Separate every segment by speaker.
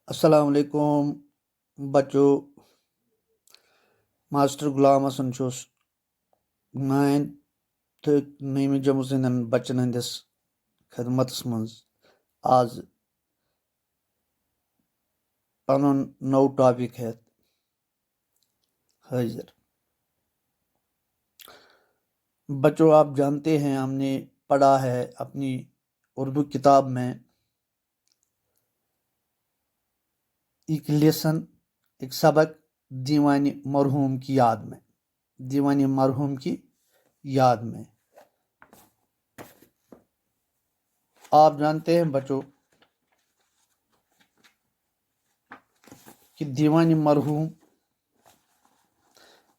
Speaker 1: السلام علیکم بچو ماسٹر غلام حسن چھُس 9th 9 جمٲژ ہٕنٛدٮ۪ن بچن ہٕنٛدِس خدمتس منٛز آز پنُن نوٚو ٹاپک ہٮ۪تھ حٲضر۔ بچوں، آپ جانتے ہیں ہم نے پڑھا ہے اپنی اردو کتاب میں ایک لیسن، ایک سبق دیوان مرحوم کی یاد میں، دیوان مرحوم کی یاد میں۔ آپ جانتے ہیں بچوں کہ دیوان مرحوم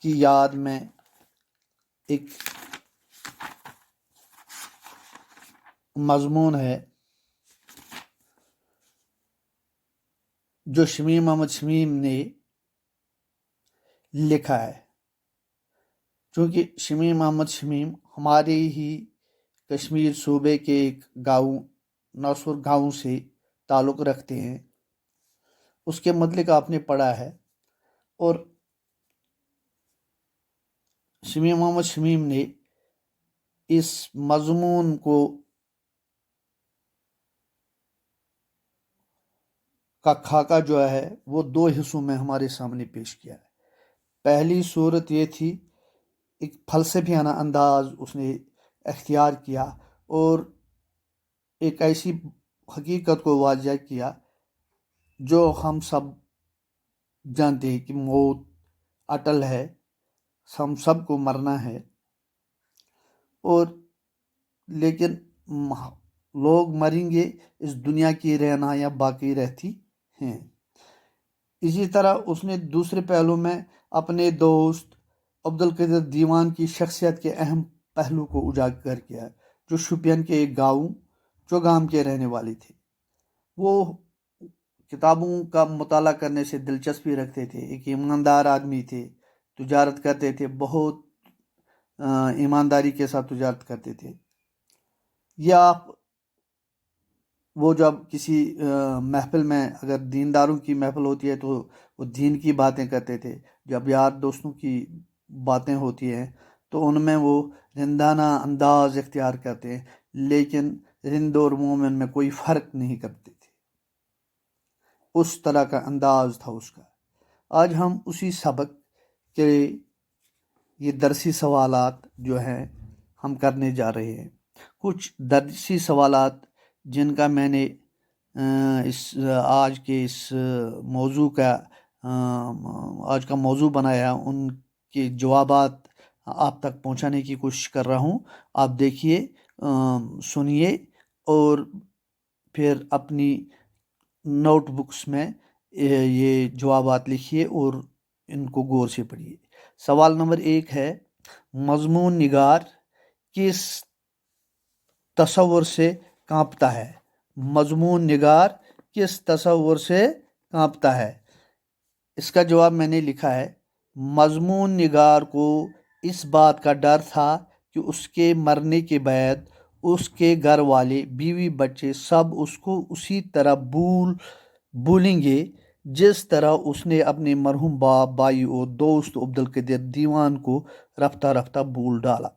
Speaker 1: کی یاد میں ایک مضمون ہے جو شمیم احمد شمیم نے لکھا ہے۔ چونکہ شمیم احمد شمیم ہمارے ہی کشمیر صوبے کے ایک گاؤں نوسور گاؤں سے تعلق رکھتے ہیں، اس کے متعلق آپ نے پڑھا ہے۔ اور شمیم احمد شمیم نے اس مضمون کو کا خاکہ جو ہے وہ 2 حصوں میں ہمارے سامنے پیش کیا ہے۔ پہلی صورت یہ تھی، ایک فلسفیانہ انداز اس نے اختیار کیا اور ایک ایسی حقیقت کو واضح کیا جو ہم سب جانتے ہیں کہ موت اٹل ہے، ہم سب کو مرنا ہے، اور لیکن لوگ مریں گے، اس دنیا کی رہنایاں باقی رہتی ہیں۔ اسی طرح اس نے دوسرے پہلو میں اپنے دوست عبدالقدیر دیوان کی شخصیت کے اہم پہلو کو اجاگر کیا، جو شوپین کے ایک گاؤں چوگام کے رہنے والے تھے۔ وہ کتابوں کا مطالعہ کرنے سے دلچسپی رکھتے تھے، ایک ایماندار آدمی تھے، تجارت کرتے تھے، بہت ایمانداری کے ساتھ تجارت کرتے تھے۔ یہ آپ وہ جب کسی محفل میں اگر دینداروں کی محفل ہوتی ہے تو وہ دین کی باتیں کرتے تھے، جب یار دوستوں کی باتیں ہوتی ہیں تو ان میں وہ رندانہ انداز اختیار کرتے ہیں، لیکن رند اور مومن میں کوئی فرق نہیں کرتے تھے۔ اس طرح کا انداز تھا اس کا۔ آج ہم اسی سبق کے یہ درسی سوالات جو ہیں ہم کرنے جا رہے ہیں۔ کچھ درسی سوالات جن کا میں نے آج کے اس موضوع کا آج کا موضوع بنایا، ان کے جوابات آپ تک پہنچانے کی کوشش کر رہا ہوں۔ آپ دیکھیے، سنیے اور پھر اپنی نوٹ بکس میں یہ جوابات لکھیے اور ان کو غور سے پڑھیے۔ سوال نمبر 1 ہے، مضمون نگار کس تصور سے کانپتا ہے؟ مضمون نگار کس تصور سے کانپتا ہے؟ اس کا جواب میں نے لکھا ہے، مضمون نگار کو اس بات کا ڈر تھا کہ اس کے مرنے کے بعد اس کے گھر والے، بیوی، بچے سب اس کو اسی طرح بھولیں گے جس طرح اس نے اپنے مرحوم باپ، بھائی اور دوست عبدالقدیر دیوان کو رفتہ رفتہ بھول ڈالا۔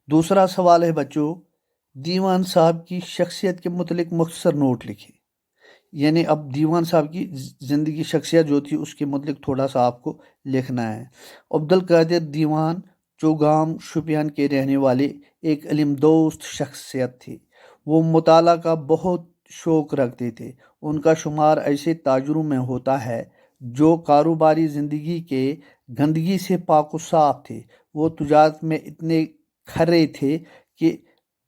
Speaker 1: دوسرا سوال ہے بچوں، دیوان صاحب کی شخصیت کے متعلق مختصر نوٹ لکھیں۔ یعنی اب دیوان صاحب کی زندگی شخصیت جو تھی اس کے متعلق تھوڑا سا آپ کو لکھنا ہے۔ عبدالقادر دیوان چوگام شوپیان کے رہنے والے ایک علم دوست شخصیت تھے۔ وہ مطالعہ کا بہت شوق رکھتے تھے۔ ان کا شمار ایسے تاجروں میں ہوتا ہے جو کاروباری زندگی کے گندگی سے پاک و صاف تھے۔ وہ تجارت میں اتنے کھرے تھے کہ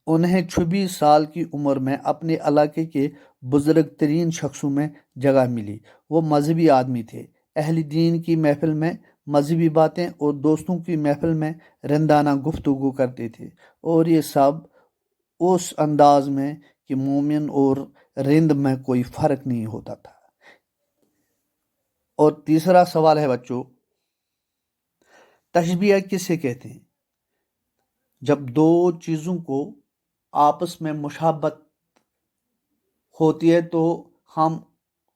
Speaker 1: انہیں 26 سال کی عمر میں اپنے علاقے کے بزرگ ترین شخصوں میں جگہ ملی۔ وہ مذہبی آدمی تھے، اہل دین کی محفل میں مذہبی باتیں اور دوستوں کی محفل میں رندانہ گفتگو کرتے تھے، اور یہ سب اس انداز میں کہ مومن اور رند میں کوئی فرق نہیں ہوتا تھا۔ اور تیسرا سوال ہے بچوں، تشبیہ کسے کہتے ہیں؟ جب دو چیزوں کو آپس میں مشابہت ہوتی ہے تو ہم